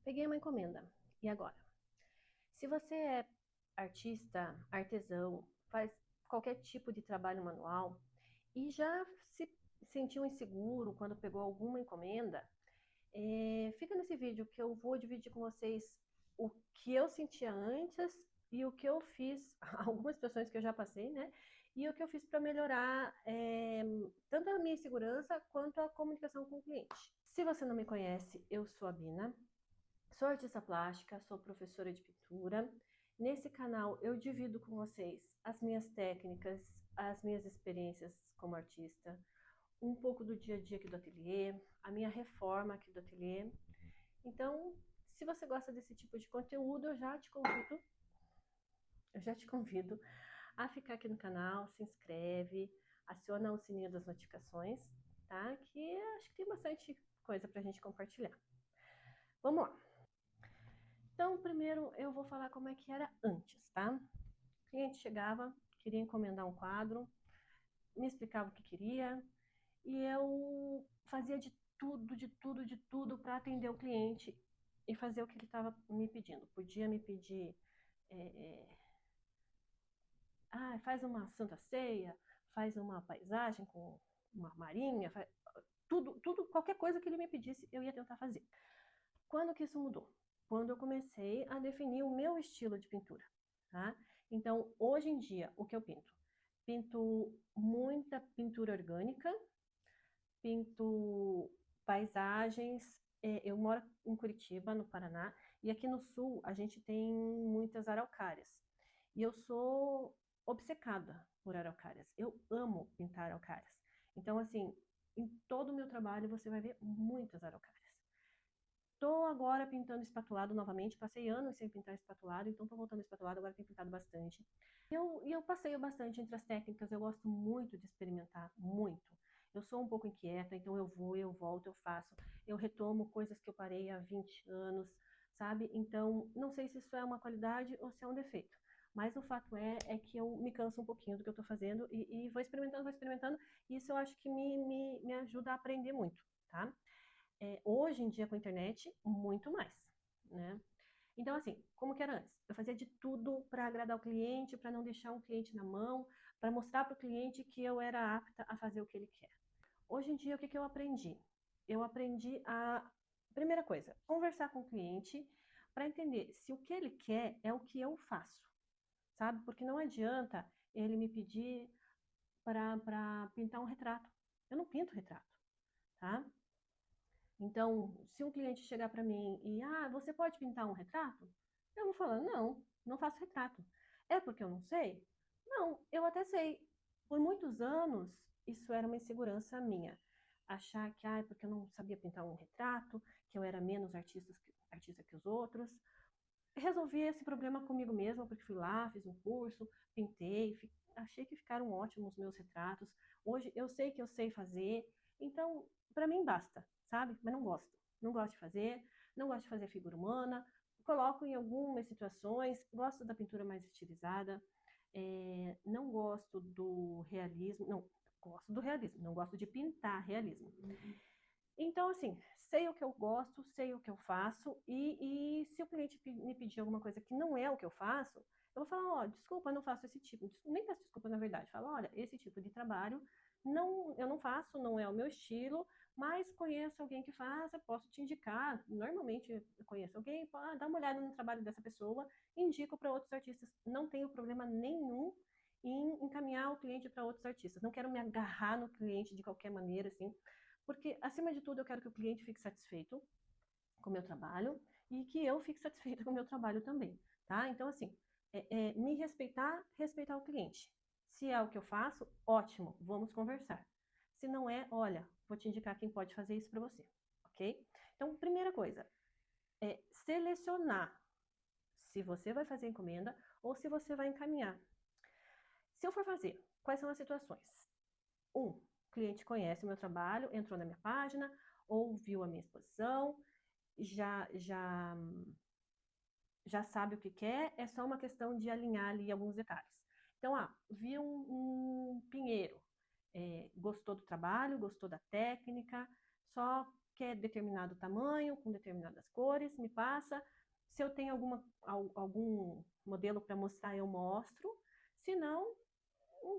Peguei uma encomenda. E agora? Se você é artista, artesão, faz qualquer tipo de trabalho manual e já se sentiu inseguro quando pegou alguma encomenda, fica nesse vídeo que eu vou dividir com vocês o que eu sentia antes e o que eu fiz, algumas situações que eu já passei, né? E o que eu fiz para melhorar tanto a minha segurança quanto a comunicação com o cliente. Se você não me conhece, eu sou a Bina. Sou artista plástica, sou professora de pintura. Nesse canal eu divido com vocês as minhas técnicas, as minhas experiências como artista, um pouco do dia a dia aqui do ateliê, a minha reforma aqui do ateliê. Então, se você gosta desse tipo de conteúdo, eu já te convido a ficar aqui no canal, se inscreve, aciona o sininho das notificações, tá? Que acho que tem bastante coisa pra gente compartilhar. Vamos lá. Então, primeiro eu vou falar como é que era antes, tá? O cliente chegava, queria encomendar um quadro, me explicava o que queria e eu fazia de tudo para atender o cliente e fazer o que ele estava me pedindo. Podia me pedir, faz uma Santa Ceia, faz uma paisagem com uma marinha, tudo, qualquer coisa que ele me pedisse, eu ia tentar fazer. Quando que isso mudou? Quando eu comecei a definir o meu estilo de pintura, tá? Então, hoje em dia, o que eu pinto? Pinto muita pintura orgânica, pinto paisagens. Eu moro em Curitiba, no Paraná, e aqui no sul a gente tem muitas araucárias. E eu sou obcecada por araucárias. Eu amo pintar araucárias. Então, assim, em todo o meu trabalho você vai ver muitas araucárias. Estou agora pintando espatulado novamente, passei anos sem pintar espatulado, então estou voltando espatulado, agora tenho pintado bastante. Eu passeio bastante entre as técnicas, eu gosto muito de experimentar, muito. Eu sou um pouco inquieta, então eu vou, eu volto, eu faço. Eu retomo coisas que eu parei há 20 anos, sabe? Então, não sei se isso é uma qualidade ou se é um defeito. Mas o fato é que eu me canso um pouquinho do que eu estou fazendo e vou experimentando, e isso eu acho que me ajuda a aprender muito, tá? Hoje em dia com a internet, muito mais, né? Então, assim, como que era antes? Eu fazia de tudo para agradar o cliente, para não deixar um cliente na mão, para mostrar para o cliente que eu era apta a fazer o que ele quer. Hoje em dia, o que eu aprendi? Eu aprendi primeira coisa, conversar com o cliente para entender se o que ele quer é o que eu faço, sabe? Porque não adianta ele me pedir para pintar um retrato. Eu não pinto retrato, tá? Então, se um cliente chegar para mim e, você pode pintar um retrato? Eu vou falar, não, não faço retrato. É porque eu não sei? Não, eu até sei. Por muitos anos, isso era uma insegurança minha. Achar que, porque eu não sabia pintar um retrato, que eu era menos artista que os outros. Resolvi esse problema comigo mesma, porque fui lá, fiz um curso, pintei, achei que ficaram ótimos os meus retratos. Hoje eu sei que eu sei fazer, então para mim basta, sabe? Mas não gosto. Não gosto de fazer, não gosto de fazer figura humana. Coloco em algumas situações, gosto da pintura mais estilizada, não gosto do realismo, não, gosto do realismo, não gosto de pintar realismo. Então, assim, sei o que eu gosto, sei o que eu faço, e se o cliente me pedir alguma coisa que não é o que eu faço, eu vou falar, desculpa, eu não faço esse tipo, nem peço desculpa na verdade, falo, olha, esse tipo de trabalho eu não faço, não é o meu estilo, mas conheço alguém que faz, eu posso te indicar, normalmente eu conheço alguém, dá uma olhada no trabalho dessa pessoa, indico para outros artistas, não tenho problema nenhum em encaminhar o cliente para outros artistas, não quero me agarrar no cliente de qualquer maneira, assim, porque, acima de tudo, eu quero que o cliente fique satisfeito com o meu trabalho e que eu fique satisfeita com o meu trabalho também, tá? Então, assim, me respeitar, respeitar o cliente. Se é o que eu faço, ótimo, vamos conversar. Se não é, olha, vou te indicar quem pode fazer isso para você, ok? Então, primeira coisa, é selecionar se você vai fazer encomenda ou se você vai encaminhar. Se eu for fazer, quais são as situações? O cliente conhece o meu trabalho, entrou na minha página, ou viu a minha exposição, já, já, já sabe o que quer, é só uma questão de alinhar ali alguns detalhes. Então, viu um pinheiro, gostou do trabalho, gostou da técnica, só quer determinado tamanho, com determinadas cores, me passa. Se eu tenho algum modelo para mostrar, eu mostro. Se não,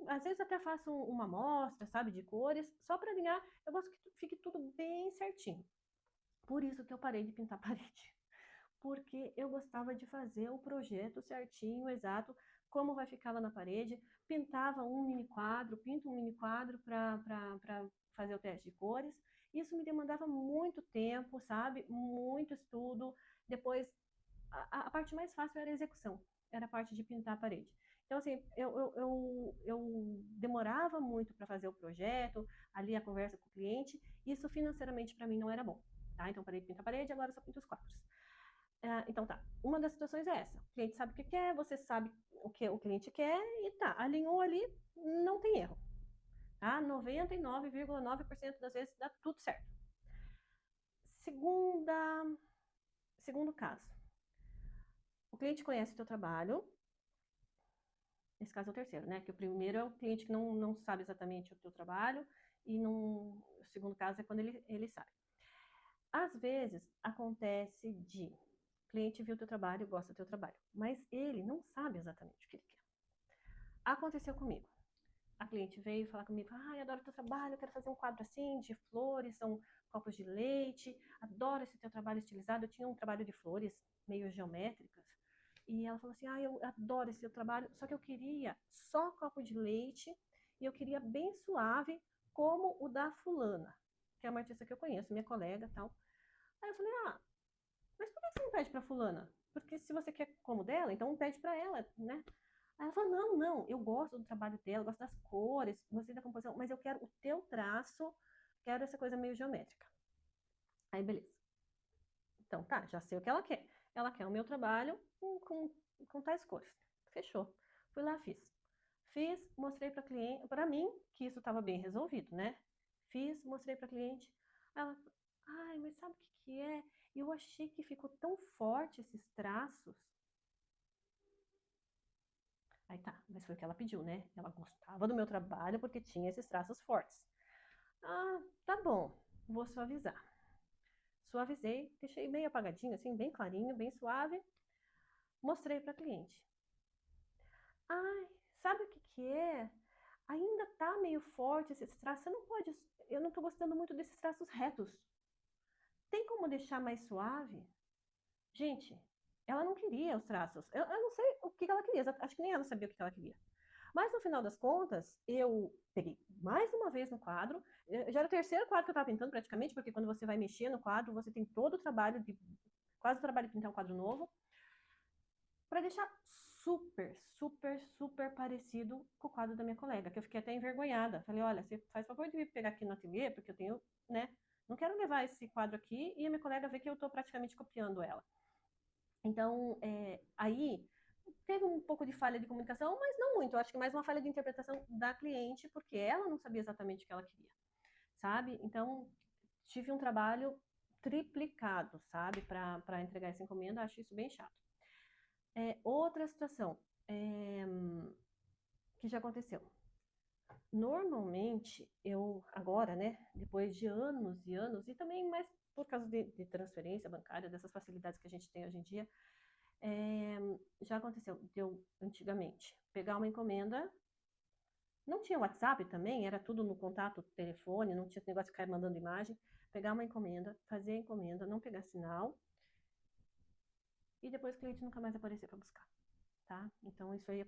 às vezes até faço uma amostra, sabe, de cores, só para alinhar. Eu gosto que fique tudo bem certinho. Por isso que eu parei de pintar a parede. Porque eu gostava de fazer o projeto certinho, exato, como vai ficar lá na parede. Pintava um mini quadro, pinto um mini quadro para fazer o teste de cores. Isso me demandava muito tempo, sabe? Muito estudo. Depois, a parte mais fácil era a execução, era a parte de pintar a parede. Então, assim, eu demorava muito para fazer o projeto, ali a conversa com o cliente. Isso financeiramente para mim não era bom, tá? Então, parei de pintar a parede, agora só pinto os quadros. Então tá, uma das situações é essa. O cliente sabe o que quer, você sabe o que o cliente quer e tá, alinhou ali, não tem erro. Tá? 99,9% das vezes dá tudo certo. Segundo caso. O cliente conhece o teu trabalho. Esse caso é o terceiro, né? Que o primeiro é o cliente que não sabe exatamente o teu trabalho e o segundo caso é quando ele sabe. Às vezes acontece de o cliente viu o teu trabalho, gosta do teu trabalho, mas ele não sabe exatamente o que ele quer. Aconteceu comigo. A cliente veio falar comigo, eu adoro teu trabalho, eu quero fazer um quadro assim, de flores, são copos de leite, adoro esse teu trabalho estilizado. Eu tinha um trabalho de flores meio geométricas, e ela falou assim, eu adoro esse teu trabalho, só que eu queria só copo de leite, e eu queria bem suave, como o da fulana, que é uma artista que eu conheço, minha colega e tal. Aí eu falei, mas por que você não pede pra fulana? Porque se você quer como dela, então pede pra ela, né? Aí ela falou, não, eu gosto do trabalho dela, gosto das cores, gostei da composição, mas eu quero o teu traço, quero essa coisa meio geométrica. Aí, beleza. Então, tá, já sei o que ela quer. Ela quer o meu trabalho com tais cores. Fechou. Fui lá, fiz. Fiz, mostrei para cliente, para mim, que isso estava bem resolvido, né? Fiz, mostrei para cliente. Ela, mas sabe o que é? Eu achei que ficou tão forte esses traços. Aí tá, mas foi o que ela pediu, né? Ela gostava do meu trabalho porque tinha esses traços fortes. Tá bom, vou suavizar. Suavizei, deixei bem apagadinho, assim, bem clarinho, bem suave. Mostrei para cliente. Sabe o que é? Ainda tá meio forte esses traços. Você não pode. Eu não tô gostando muito desses traços retos. Tem como deixar mais suave? Gente, ela não queria os traços. Eu não sei o que ela queria. Acho que nem ela sabia o que ela queria. Mas no final das contas, eu peguei mais uma vez no quadro. Já era o terceiro quadro que eu estava pintando praticamente, porque quando você vai mexer no quadro, você tem todo o trabalho quase o trabalho de pintar um quadro novo, para deixar super, super, super parecido com o quadro da minha colega, que eu fiquei até envergonhada. Falei, olha, você faz favor de me pegar aqui no ateliê, porque eu tenho, né? Não quero levar esse quadro aqui e a minha colega vê que eu estou praticamente copiando ela. Então, aí teve um pouco de falha de comunicação, mas não muito. Eu acho que mais uma falha de interpretação da cliente, porque ela não sabia exatamente o que ela queria, sabe? Então, tive um trabalho triplicado, sabe, para entregar essa encomenda. Acho isso bem chato. Outra situação que já aconteceu. Normalmente, eu agora, né, depois de anos e anos, e também mais por causa de transferência bancária, dessas facilidades que a gente tem hoje em dia, já aconteceu de eu, antigamente, pegar uma encomenda, não tinha WhatsApp também, era tudo no contato, telefone, não tinha esse negócio de ficar mandando imagem, pegar uma encomenda, fazer a encomenda, não pegar sinal, e depois o cliente nunca mais aparecer para buscar, tá? Então isso aí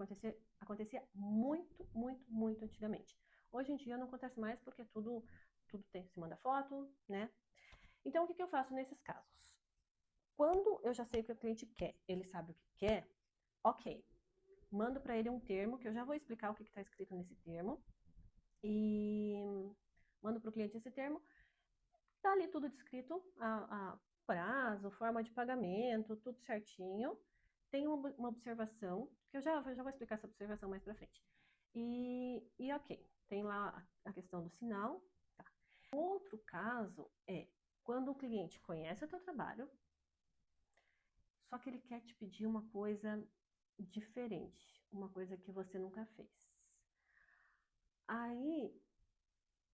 acontecia muito, muito, muito antigamente. Hoje em dia não acontece mais porque tudo se manda foto, né? Então o que eu faço nesses casos? Quando eu já sei o que o cliente quer, ele sabe o que quer, ok. Mando para ele um termo, que eu já vou explicar o que está escrito nesse termo, e mando para o cliente esse termo. Tá ali tudo descrito, a prazo, forma de pagamento, tudo certinho. Tem uma observação, que eu já vou explicar essa observação mais para frente. E ok, tem lá a questão do sinal. Tá. Outro caso é quando o cliente conhece o teu trabalho, só que ele quer te pedir uma coisa diferente, uma coisa que você nunca fez. Aí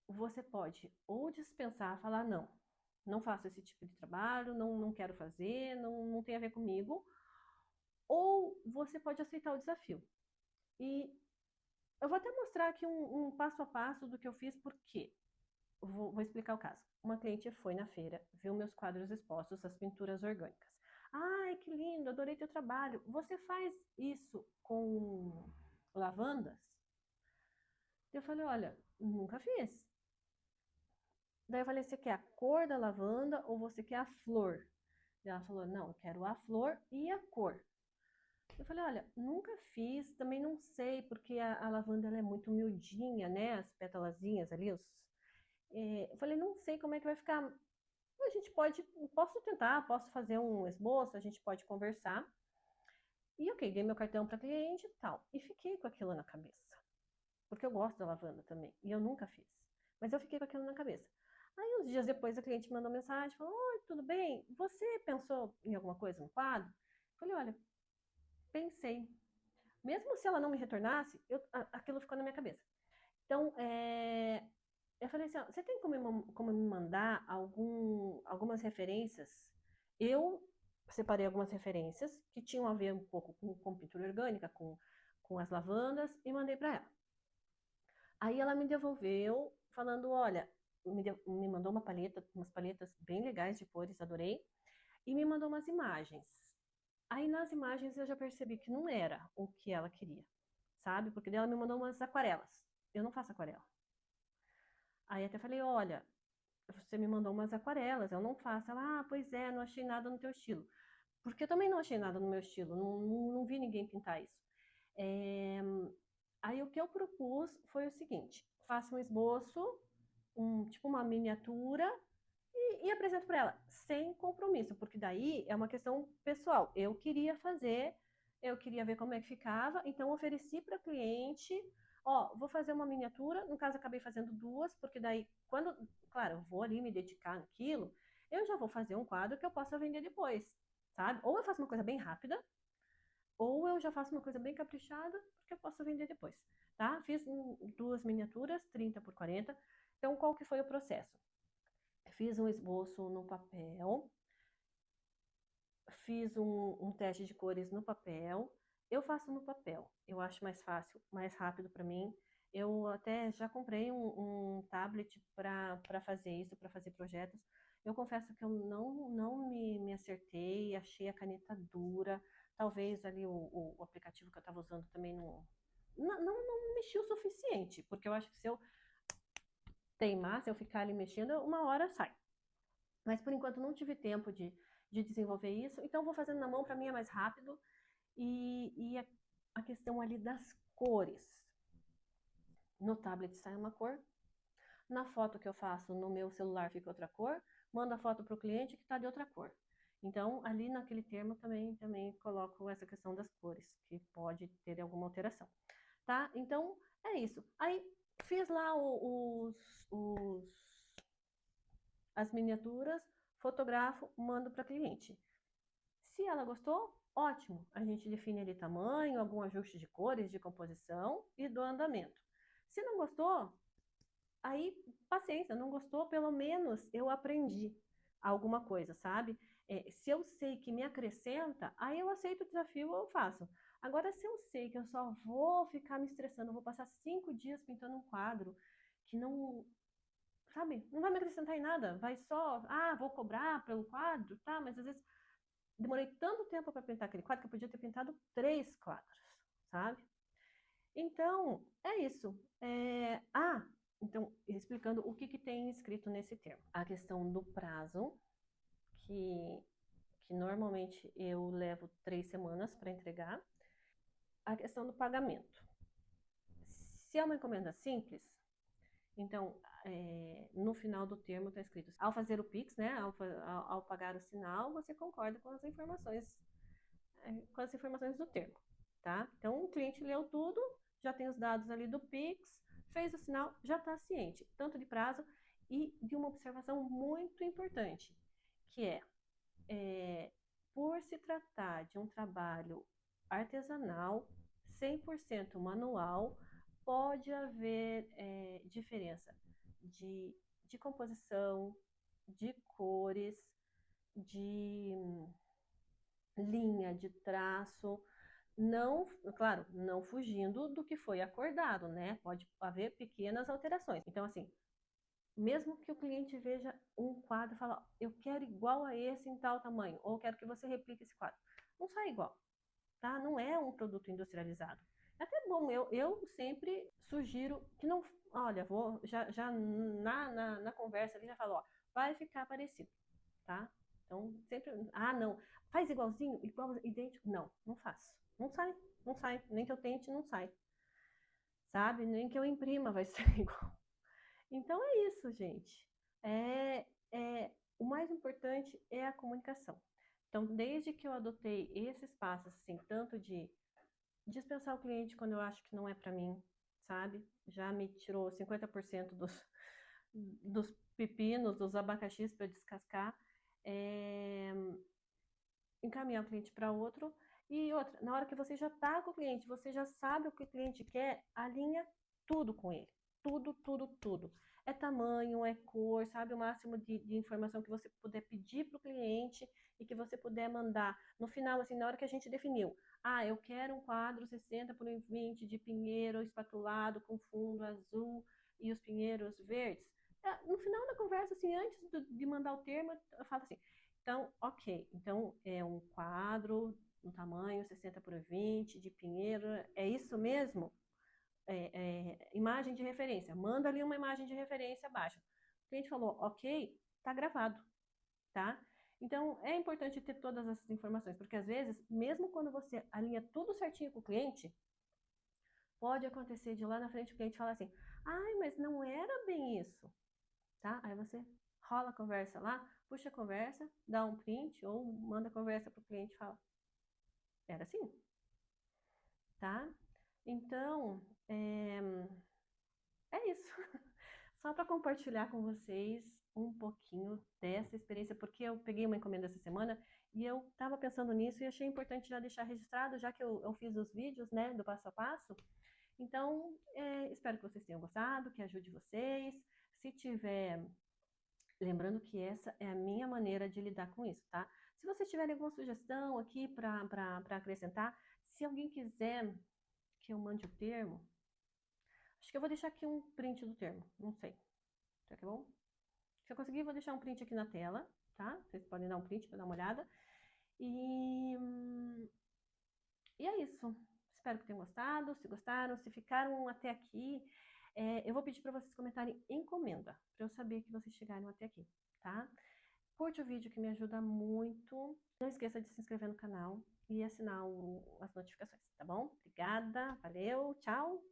você pode ou dispensar, falar não, não faço esse tipo de trabalho, não quero fazer, não tem a ver comigo. Ou você pode aceitar o desafio. E eu vou até mostrar aqui um passo a passo do que eu fiz, porque vou explicar o caso. Uma cliente foi na feira, viu meus quadros expostos, as pinturas orgânicas. Ai, que lindo, adorei teu trabalho. Você faz isso com lavandas? Eu falei, olha, nunca fiz. Daí eu falei, você quer a cor da lavanda ou você quer a flor? Daí ela falou, não, eu quero a flor e a cor. Eu falei, olha, nunca fiz, também não sei, porque a lavanda ela é muito miudinha, né? As pétalazinhas ali, eu falei, não sei como é que vai ficar. A gente pode, posso tentar, posso fazer um esboço, a gente pode conversar. E ok, dei meu cartão para cliente e tal. E fiquei com aquilo na cabeça. Porque eu gosto da lavanda também. E eu nunca fiz. Mas eu fiquei com aquilo na cabeça. Aí, uns dias depois, a cliente mandou mensagem, falou, oi, tudo bem? Você pensou em alguma coisa no quadro? Eu falei, olha, pensei. Mesmo se ela não me retornasse, aquilo ficou na minha cabeça. Então, eu falei assim, ó, você tem como me mandar algumas referências? Eu separei algumas referências que tinham a ver um pouco com pintura orgânica, com as lavandas, e mandei para ela. Aí ela me devolveu falando, olha, me mandou umas paletas bem legais de cores, adorei, e me mandou umas imagens. Aí nas imagens eu já percebi que não era o que ela queria, sabe? Porque ela me mandou umas aquarelas. Eu não faço aquarela. Aí até falei, olha, você me mandou umas aquarelas, eu não faço. Ela, pois é, não achei nada no teu estilo. Porque eu também não achei nada no meu estilo, não vi ninguém pintar isso. É, Aí o que eu propus foi o seguinte: faça um esboço, tipo uma miniatura, e apresento para ela, sem compromisso, porque daí é uma questão pessoal. Eu queria fazer, eu queria ver como é que ficava, então ofereci para a cliente, ó, vou fazer uma miniatura, no caso acabei fazendo duas, porque daí, quando, claro, eu vou ali me dedicar naquilo, eu já vou fazer um quadro que eu possa vender depois, sabe? Ou eu faço uma coisa bem rápida, ou eu já faço uma coisa bem caprichada, porque eu posso vender depois, tá? Fiz duas miniaturas, 30 por 40. Então, qual que foi o processo? Fiz um esboço no papel, fiz um teste de cores no papel. Eu faço no papel, eu acho mais fácil, mais rápido para mim. Eu até já comprei um tablet para fazer isso, para fazer projetos. Eu confesso que eu não me acertei, achei a caneta dura. Talvez ali o aplicativo que eu estava usando também não mexi o suficiente, porque eu acho que se eu teimar, se eu ficar ali mexendo, uma hora sai. Mas por enquanto não tive tempo de desenvolver isso, então vou fazendo na mão, para mim é mais rápido. E a questão ali das cores. No tablet sai uma cor, na foto que eu faço no meu celular fica outra cor, mando a foto para o cliente que está de outra cor. Então, ali naquele termo também coloco essa questão das cores, que pode ter alguma alteração. Tá? Então, é isso. Aí, fiz lá as miniaturas, fotografo, mando para cliente. Se ela gostou, ótimo. A gente define ali tamanho, algum ajuste de cores, de composição e do andamento. Se não gostou, aí paciência, não gostou, pelo menos eu aprendi alguma coisa, sabe? Se eu sei que me acrescenta, aí eu aceito o desafio, eu faço. Agora, se eu sei que eu só vou ficar me estressando, vou passar 5 dias pintando um quadro que não, sabe, não vai me acrescentar em nada, vai só, vou cobrar pelo quadro, tá? Mas às vezes demorei tanto tempo para pintar aquele quadro que eu podia ter pintado 3 quadros, sabe? Então, é isso. Então, explicando o que tem escrito nesse termo. A questão do prazo, que normalmente eu levo 3 semanas para entregar. A questão do pagamento. Se é uma encomenda simples, então, no final do termo está escrito, ao fazer o Pix, né, ao pagar o sinal, você concorda com as informações do termo, tá? Então, o cliente leu tudo, já tem os dados ali do Pix, fez o sinal, já está ciente, tanto de prazo e de uma observação muito importante, que por se tratar de um trabalho artesanal, 100% manual, pode haver diferença de composição, de cores, de linha, de traço, não, claro, não fugindo do que foi acordado, né? Pode haver pequenas alterações. Então, assim, mesmo que o cliente veja um quadro e fala, eu quero igual a esse em tal tamanho, ou quero que você replique esse quadro, não sai igual, tá? Não é um produto industrializado. É até bom, eu sempre sugiro que não, olha, vou já na conversa ali já falo, ó, vai ficar parecido, tá? Então, sempre, não, faz igualzinho, igual, idêntico, não faço. Não sai, não sai, nem que eu tente, não sai, sabe? Nem que eu imprima vai ser igual. Então é isso, gente. O mais importante é a comunicação. Então, desde que eu adotei esses passos, assim, tanto de dispensar o cliente quando eu acho que não é para mim, sabe? Já me tirou 50% dos pepinos, dos abacaxis para descascar, é, encaminhar o cliente para outro. E outra, na hora que você já está com o cliente, você já sabe o que o cliente quer, alinha tudo com ele. Tudo, tudo, tudo. É tamanho, é cor, sabe? O máximo de informação que você puder pedir para o cliente e que você puder mandar. No final, assim, na hora que a gente definiu, eu quero um quadro 60 por 20 de pinheiro espatulado com fundo azul e os pinheiros verdes. No final da conversa, assim, antes de mandar o termo, eu falo assim, então, ok. Então, é um quadro, um tamanho 60 por 20, de pinheiro. É isso mesmo? Imagem de referência. Manda ali uma imagem de referência abaixo. O cliente falou, ok, tá gravado, tá? Então, é importante ter todas essas informações, porque às vezes, mesmo quando você alinha tudo certinho com o cliente, pode acontecer de lá na frente o cliente falar assim, ai, mas não era bem isso, tá? Aí você rola a conversa lá, puxa a conversa, dá um print ou manda a conversa para o cliente e fala, era assim, tá? Então, é isso. Só para compartilhar com vocês um pouquinho dessa experiência, porque eu peguei uma encomenda essa semana e eu estava pensando nisso e achei importante já deixar registrado, já que eu fiz os vídeos, né, do passo a passo. Então, espero que vocês tenham gostado, que ajude vocês. Se tiver, lembrando que essa é a minha maneira de lidar com isso, tá? Se vocês tiverem alguma sugestão aqui para acrescentar, se alguém quiser que eu mande o termo, acho que eu vou deixar aqui um print do termo, não sei. Será que é bom? Se eu conseguir, vou deixar um print aqui na tela, tá? Vocês podem dar um print para dar uma olhada. E é isso. Espero que tenham gostado. Se gostaram, se ficaram até aqui, eu vou pedir para vocês comentarem encomenda, para eu saber que vocês chegaram até aqui, tá? Curte o vídeo que me ajuda muito. Não esqueça de se inscrever no canal e assinar as notificações, tá bom? Obrigada, valeu, tchau!